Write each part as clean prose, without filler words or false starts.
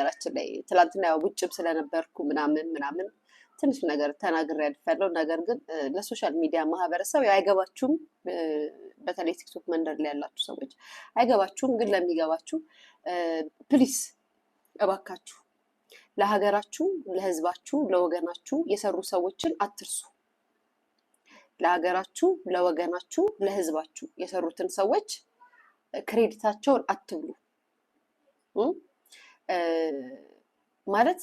በነገራችን ላይ ትላንትና ያው ውጭም ስለነበርኩ ምናምን ትንሽ ነገር ተናግሬ ያልፋለሁ። ነገር ግን ለሶሻል ሚዲያ ማህበረሰብ አይገባችሁም። በተለይ ቲክቶክ መንደር ላይ ያላችሁ ሰዎች አይገባችሁም። ግን ለሚገባችሁ ፕሊስ እባካችሁ ለሀገራችሁ፣ ለህዝባችሁ፣ ለወገናችሁ የሰሩ ሰዎችን አትርሱ። ለሀገራችሁ፣ ለወገናችሁ፣ ለህዝባችሁ የሰሩትን ሰዎች ክሬዲታቸውን አትብሉ። ማለት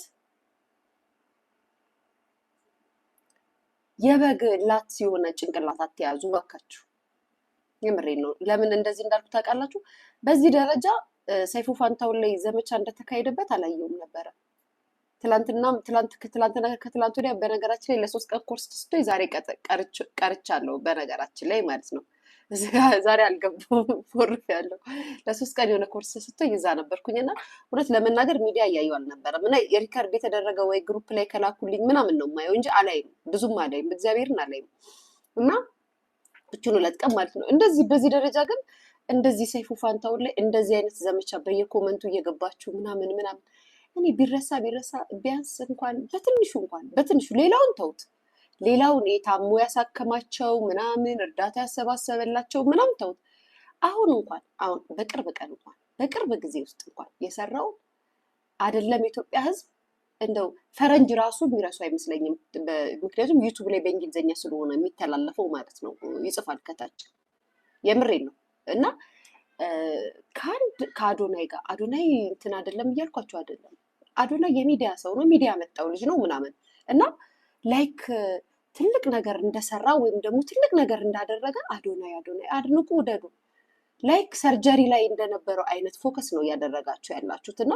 የበግ ላት የሆነ ጭንቅላት አትያዙ እባካችሁ። የምሬን ነው። ለምን እንደዚህ እንዳልኩ ታውቃላችሁ? በዚህ ደረጃ ሰይፉ ፋንታሁን ላይ ዘመቻ እንደተካሄደበት አላየውም ነበረ። ከትላንት ወዲያ በነገራችን ላይ ለ3 ቀን ኮርስ ተስቶኝ ዛሬ ቀርቻለሁ። በነገራችን ላይ ማለት ነው። ዛሬ አልገባሁም ፎርፍ ያለው ለ3 ቀን የሆነ ኮርስ ተስቶኝ እዛ ነበርኩኝና እውነት ለመናገር ሚዲያ እያየሁ አልነበረም። እና የሪካርድ የተደረገ ወይ ግሩፕ ላይ ከላኩልኝ ምናምን ነው የማየው እንጂ አላይም፣ ብዙም አላይም፣ እግዚአብሔርን አላይም። እና ብቻ ነው ለጥቀም ማለት ነው። እንደዚህ በዚህ ደረጃ ግን እንደዚህ ሰይፉ ፋንታሁን ላይ እንደዚህ አይነት ዘመቻ በየኮመንቱ እየገባችሁ ምናምን እኔ ቢረሳ ቢያንስ እንኳን በትንሹ ሌላውን ተውት። ሌላውን የታሙ ያሳከማቸው ምናምን እርዳታ ያሰባሰበላቸው ምናምን ተውት። አሁን በቅርብ ጊዜ ውስጥ እንኳን የሰራው አይደለም የኢትዮጵያ ሕዝብ እንደው ፈረንጅ ራሱ የሚረሱ አይመስለኝም። ምክንያቱም ዩቱብ ላይ በእንግሊዝኛ ስለሆነ የሚተላለፈው ማለት ነው፣ ይጽፋል ከታች። የምሬን ነው። እና ከአዶናይ ጋር አዶናይ እንትን አይደለም እያልኳቸው አይደለም። አዶናይ የሚዲያ ሰው ነው፣ ሚዲያ መጣው ልጅ ነው ምናምን እና ላይክ ትልቅ ነገር እንደሰራ ወይም ደግሞ ትልቅ ነገር እንዳደረገ አዶናይ አድንቁ፣ ውደዱ። ላይክ ሰርጀሪ ላይ እንደነበረው አይነት ፎከስ ነው እያደረጋችሁ ያላችሁት እና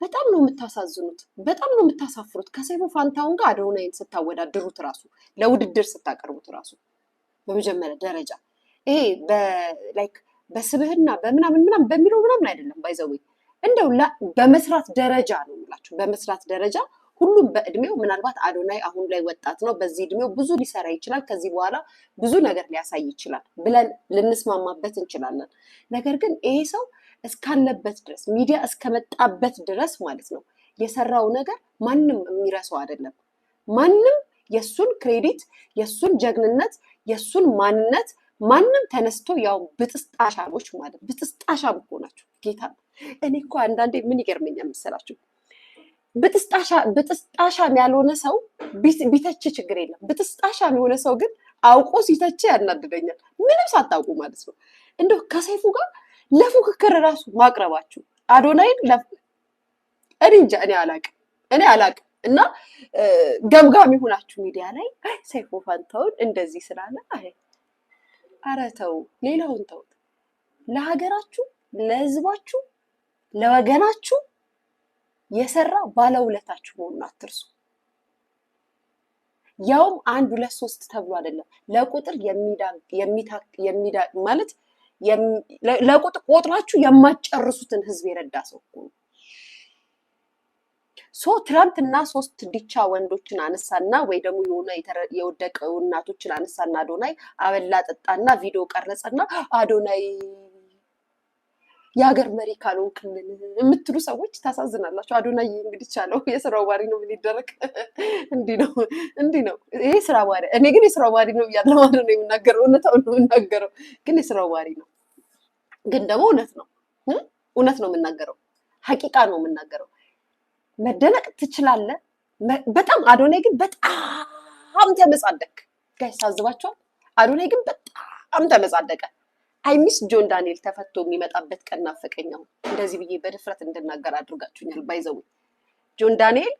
በጣም ነው የምታሳዝኑት፣ በጣም ነው የምታሳፍሩት። ከሰይፉ ፋንታሁን ጋር አዶናይን ስታወዳድሩት ራሱ ለውድድር ስታቀርቡት ራሱ በመጀመሪያ ደረጃ ይሄ ላይክ በስብህና በምናምን በሚለው ምናምን አይደለም ባይዘው እንደው በመስራት ደረጃ ነው የምላችሁ። በመስራት ደረጃ ሁሉም በእድሜው ምናልባት አዶናይ አሁን ላይ ወጣት ነው፣ በዚህ እድሜው ብዙ ሊሰራ ይችላል፣ ከዚህ በኋላ ብዙ ነገር ሊያሳይ ይችላል ብለን ልንስማማበት እንችላለን። ነገር ግን ይሄ ሰው እስካለበት ድረስ ሚዲያ እስከመጣበት ድረስ ማለት ነው የሰራው ነገር ማንም የሚረሳው አይደለም። ማንም የሱን ክሬዲት፣ የሱን ጀግንነት፣ የሱን ማንነት ማንም ተነስቶ ያው ብጥስጣሻሞች ማለት ብጥስጣሻም እኮ ናቸው። ጌታ እኔ እኮ አንዳንዴ ምን ይገርመኛል መሰላችሁ? ብጥስጣሻም ያልሆነ ሰው ቢተች ችግር የለም። ብጥስጣሻም የሆነ ሰው ግን አውቆ ሲተች ያናድደኛል። ምንም ሳታውቁ ማለት ነው። እንደው ከሰይፉ ጋር ለፉክክር ራሱ ማቅረባችሁ አዶናይን እኔ እንጃ እኔ አላቅም። እና ገምጋሚ ሆናችሁ ሚዲያ ላይ ሰይፉ ፋንታሁን እንደዚህ ስላለ ኧረ ተው፣ ሌላውን ተውት። ለሀገራችሁ፣ ለህዝባችሁ፣ ለወገናችሁ የሰራ ባለውለታችሁ መሆኑን አትርሱ። ያውም 1 2 3 ተብሎ አይደለም፣ ለቁጥር ማለት ለቁጥር ቆጥራችሁ የማትጨርሱትን ህዝብ የረዳ ሰው እኮ ነው። ትናንትና 3 ዲቻ ወንዶችን አነሳና ወይ ደግሞ የሆነ የወደቀው እናቶችን አነሳና አዶናይ አበላ ጠጣና ቪዲዮ ቀረጸና አዶናይ የሀገር መሪ ካልሆንክልን የምትሉ ሰዎች ታሳዝናላችሁ። አዶናይ እንግዲህ ቻለው የስራው ባሪ ነው። ምን ይደረግ? እንዲህ ነው ይሄ ስራ ባሪ። እኔ ግን የስራው ባሪ ነው እያለ ማለት ነው የምናገረው። እውነታውን ነው የምናገረው፣ ግን የስራው ባሪ ነው። ግን ደግሞ እውነት ነው የምናገረው፣ ሀቂቃ ነው የምናገረው። መደነቅ ትችላለህ በጣም። አዶናይ ግን በጣም ተመጻደቅ። ጋይስ ታዝባችኋል። አዶናይ ግን በጣም ተመጻደቀ። አይሚስ ጆን ዳንኤል ተፈቶ የሚመጣበት ቀን ናፈቀኛው። እንደዚህ ብዬ በድፍረት እንድናገር አድርጋችሁኛል። ባይዘው ጆን ዳንኤል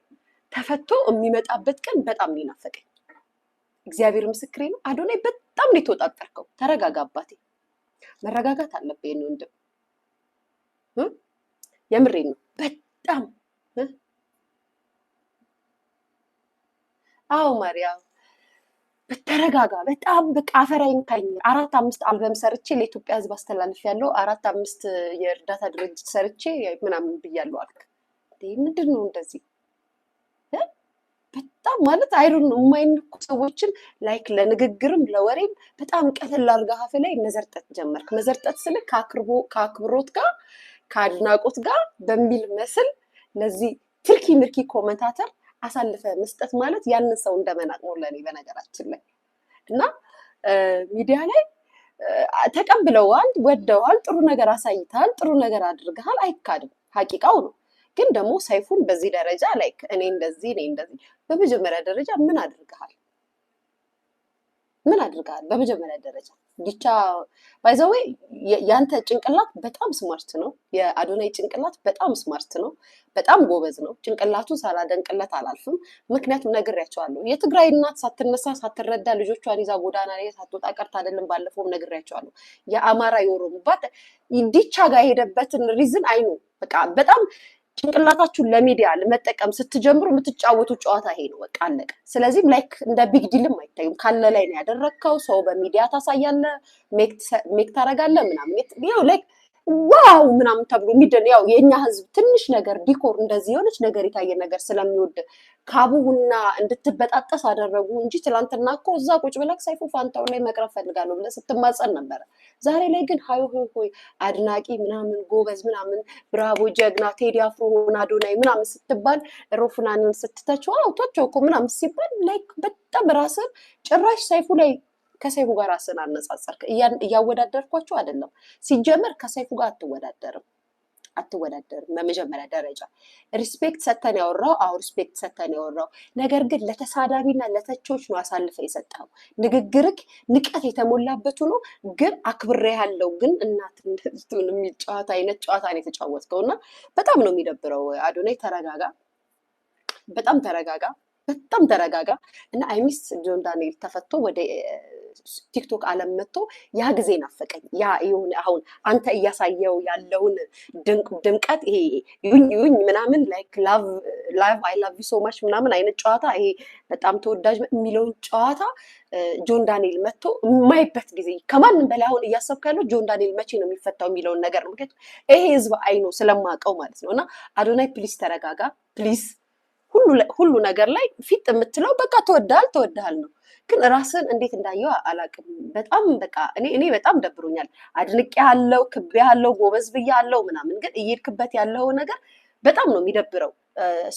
ተፈቶ የሚመጣበት ቀን በጣም ሊናፈቀኝ። እግዚአብሔር ምስክሬ ነው። አዶናይ በጣም ነው የተወጣጠርከው። ተረጋጋ አባቴ፣ መረጋጋት አለብህ ነው ወንድም። የምሬን ነው በጣም አዎ ማርያም በተረጋጋ በጣም በቃ አፈራይን ካኝ 4 5 አልበም ሰርቼ ለኢትዮጵያ ሕዝብ አስተላልፍ ያለው 4 5 የእርዳታ ድርጅት ሰርቼ ምናምን ብያለሁ አልክ። ምንድን ነው እንደዚህ? በጣም ማለት አይሩን የማይንኩ ሰዎችን ላይክ ለንግግርም ለወሬም በጣም ቀለል አድርጋ አፍ ላይ መዘርጠት ጀመርክ። መዘርጠት ስለ ከአክብሮት ጋር ከአድናቆት ጋር በሚል መስል ለዚህ ትርኪ ምርኪ ኮመንታተር አሳልፈ መስጠት ማለት ያንን ሰው እንደመናቅ ነው ለኔ በነገራችን ላይ። እና ሚዲያ ላይ ተቀብለዋል፣ ወደዋል፣ ጥሩ ነገር አሳይተሃል፣ ጥሩ ነገር አድርገሃል፣ አይካድም፣ ሀቂቃው ነው። ግን ደግሞ ሰይፉን በዚህ ደረጃ ላይክ እኔ እንደዚህ በመጀመሪያ ደረጃ ምን አድርገሃል? ምን አድርገሃል? በመጀመሪያ ደረጃ ዲቻ ባይዘዌ ያንተ ጭንቅላት በጣም ስማርት ነው። የአዶናይ ጭንቅላት በጣም ስማርት ነው። በጣም ጎበዝ ነው። ጭንቅላቱን ሳላደንቅለት አላልፍም። ምክንያቱም ነግሬያቸዋለሁ። የትግራይ እናት ሳትነሳ ሳትረዳ ልጆቿን ይዛ ጎዳና ላይ ሳትወጣ ቀርታ አይደለም። ባለፈውም ነግሬያቸዋለሁ። የአማራ የኦሮሞ ዲቻ ጋር የሄደበትን ሪዝን አይኑ በቃ በጣም ጭንቅላታችሁን ለሚዲያ ለመጠቀም ስትጀምሩ የምትጫወቱ ጨዋታ ይሄ ነው። በቃ አለቀ። ስለዚህም ላይክ እንደ ቢግ ዲልም አይታዩም። ካለ ላይ ነው ያደረግከው። ሰው በሚዲያ ታሳያለህ፣ ሜክ ታደርጋለህ ምናምን ያው ላይክ ዋው ምናምን ተብሎ የሚደን ያው የኛ ህዝብ ትንሽ ነገር ዲኮር እንደዚህ የሆነች ነገር የታየ ነገር ስለሚወድ ካቡና እንድትበጣጠስ አደረጉ እንጂ ትላንትና እኮ እዛ ቁጭ ብለህ ሰይፉ ፋንታው ላይ መቅረብ ፈልጋለሁ ብለህ ስትማጸን ነበረ። ዛሬ ላይ ግን ሀይ ሆይ አድናቂ ምናምን ጎበዝ ምናምን ብራቮ ጀግና ቴዲ አፍሮ ሆና አዶናይ ምናምን ስትባል ሮፍናንን ስትተቸው አውቶቸው እኮ ምናምን ሲባል ላይክ በጣም ራስን ጭራሽ ሰይፉ ላይ ከሰይፉ ጋር ራስን አነጻጸርክ። እያወዳደርኳቸው አይደለም። ሲጀመር ከሰይፉ ጋር አትወዳደርም። በመጀመሪያ ደረጃ ሪስፔክት ሰተን ያወራው ሪስፔክት ሰተን ያወራው ነገር ግን ለተሳዳቢና ለተቾች ነው አሳልፈ የሰጠው። ንግግርክ ንቀት የተሞላበት ነው። ግን አክብሬ ያለው ግን እናትን የሚል ጨዋታ አይነት ጨዋታ ነው የተጫወትከውና በጣም ነው የሚደብረው። አዶናይ ተረጋጋ፣ በጣም ተረጋጋ፣ በጣም ተረጋጋ። እና አይሚስ ጆን ዳንኤል ተፈቶ ወደ ቲክቶክ አለም መጥቶ ያ ጊዜ ናፈቀኝ። ያ የሆነ አሁን አንተ እያሳየው ያለውን ድምቀት ይሄ ዩኝ ምናምን ላይክ ላቭ አይ ላቭ ዩ ሶ ማች ምናምን አይነት ጨዋታ ይሄ በጣም ተወዳጅ የሚለውን ጨዋታ ጆን ዳንኤል መጥቶ የማይበት ጊዜ ከማንም በላይ አሁን እያሰብክ ያለው ጆን ዳንኤል መቼ ነው የሚፈታው የሚለውን ነገር ነው። ምክንያቱም ይሄ ህዝብ አይኖ ስለማውቀው ማለት ነው። እና አዶናይ ፕሊስ ተረጋጋ ፕሊስ። ሁሉ ነገር ላይ ፊት የምትለው በቃ ተወዳል ነው። ግን ራስን እንዴት እንዳየው አላውቅም። በጣም በቃ እኔ በጣም ደብሮኛል። አድንቄያለሁ፣ ክቤያለሁ፣ ጎበዝ ብያለሁ ምናምን ግን እየሄድክበት ያለው ነገር በጣም ነው የሚደብረው።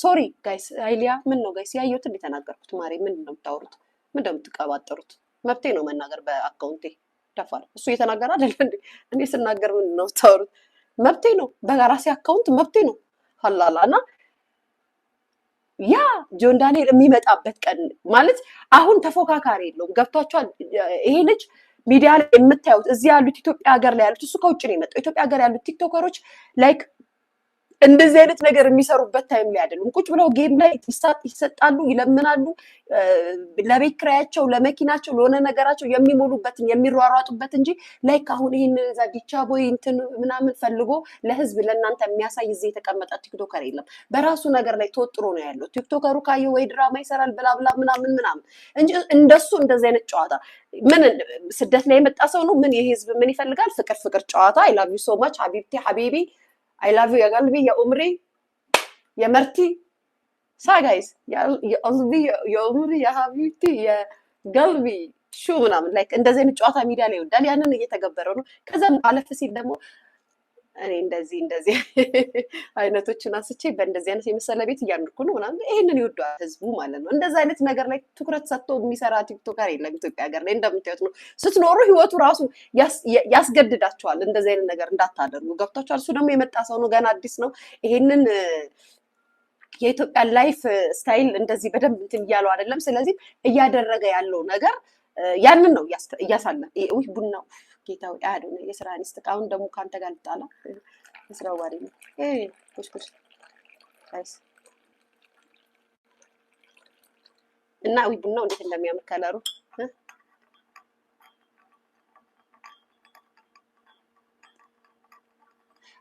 ሶሪ ጋይስ። አይሊያ ምን ነው ጋይስ ያየሁትን የተናገርኩት። ማሬ ምንድን ነው የምታወሩት? ምንድን ነው የምትቀባጠሩት? መብቴ ነው መናገር በአካውንቴ። ደፋር እሱ እየተናገረ አይደል እንዴ? እኔ ስናገር ምንድን ነው የምታወሩት? መብቴ ነው በራሴ አካውንት መብቴ ነው ሀላላ። እና ያ ጆን ዳንኤል የሚመጣበት ቀን ማለት አሁን ተፎካካሪ የለውም። ገብቷቸዋል። ይሄ ልጅ ሚዲያ ላይ የምታዩት እዚህ ያሉት ኢትዮጵያ ሀገር ላይ ያሉት እሱ ከውጭ ነው የመጣው። ኢትዮጵያ ሀገር ያሉት ቲክቶከሮች ላይክ እንደዚህ አይነት ነገር የሚሰሩበት ታይም ላይ አይደሉም። ቁጭ ብለው ጌም ላይ ይሰጣሉ፣ ይለምናሉ። ለቤት ኪራያቸው፣ ለመኪናቸው፣ ለሆነ ነገራቸው የሚሞሉበትን የሚሯሯጡበት እንጂ ላይክ አሁን ይሄን እዛ ዲቻ ቦይ እንትን ምናምን ፈልጎ ለህዝብ ለእናንተ የሚያሳይ እዚህ የተቀመጠ ቲክቶከር የለም። በራሱ ነገር ላይ ተወጥሮ ነው ያለው። ቲክቶከሩ ካየ ወይ ድራማ ይሰራል ብላብላ ምናምን እንጂ እንደሱ እንደዚህ አይነት ጨዋታ ምን ስደት ላይ የመጣ ሰው ነው። ምን የህዝብ ምን ይፈልጋል? ፍቅር ጨዋታ። አይ ላቭ ዩ ሶ ማች ሀቢብቲ ሀቢቢ አይ ላቭ ዩ የቀልቢ የኡምሪ የመርቲ ሳጋይስ የቀልቢ የኡምሪ የሀቢብቲ የቀልቢ ሹ ምናምን ላይክ እንደዚህ አይነት ጨዋታ ሚዲያ ላይ ይወዳል። ያንን እየተገበረው ነው። ከዛም አለፍ ሲል ደግሞ እኔ እንደዚህ አይነቶችን አስቼ በእንደዚህ አይነት የመሰለ ቤት እያንድኩ ነው ምናምን ይሄንን ይወደዋል ህዝቡ ማለት ነው። እንደዚህ አይነት ነገር ላይ ትኩረት ሰጥቶ የሚሰራ ቲክቶከር የለም ኢትዮጵያ ሀገር ላይ። እንደምታዩት ነው ስትኖሩ ህይወቱ ራሱ ያስገድዳቸዋል እንደዚህ አይነት ነገር እንዳታደርጉ። ገብታችኋል? እሱ ደግሞ የመጣ ሰው ነው፣ ገና አዲስ ነው። ይሄንን የኢትዮጵያ ላይፍ ስታይል እንደዚህ በደንብ እንትን እያለው አይደለም። ስለዚህ እያደረገ ያለው ነገር ያንን ነው እያሳለፈ ወይ ቡናው ጌታው አዶናይ የስራ አንስት አሁን ደግሞ ካንተ ጋር ልጣላ የስራው ባሪ ነው ኩስኩስ ጋይስ። እና ወይ ቡናው እንዴት እንደሚያምር ከለሩ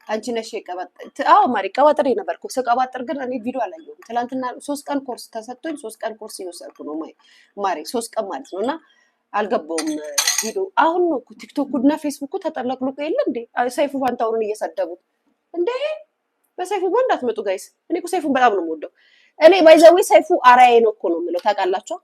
አንቺ ነሽ የቀባጠር። ማሪ ቀባጠር የነበርኩ ስቀባጠር ግን እኔ ቪዲዮ አላየሁም። ትናንትና 3 ቀን ኮርስ ተሰጥቶኝ 3 ቀን ኮርስ እየወሰድኩ ነው ማሪ 3 ቀን ማለት ነው። እና አልገባውም ቪዲዮ። አሁን ነው ቲክቶክ እና ፌስቡክ ተጠለቅልቆ የለ እንዴ ሰይፉ ፋንታውን እየሰደቡት እንዴ። በሰይፉ ጋር እንዳትመጡ ጋይስ። እኔ እኮ ሰይፉን በጣም ነው የምወደው። እኔ ባይዘዌ ሰይፉ አራዬ ነው እኮ ነው የምለው ታውቃላችሁ።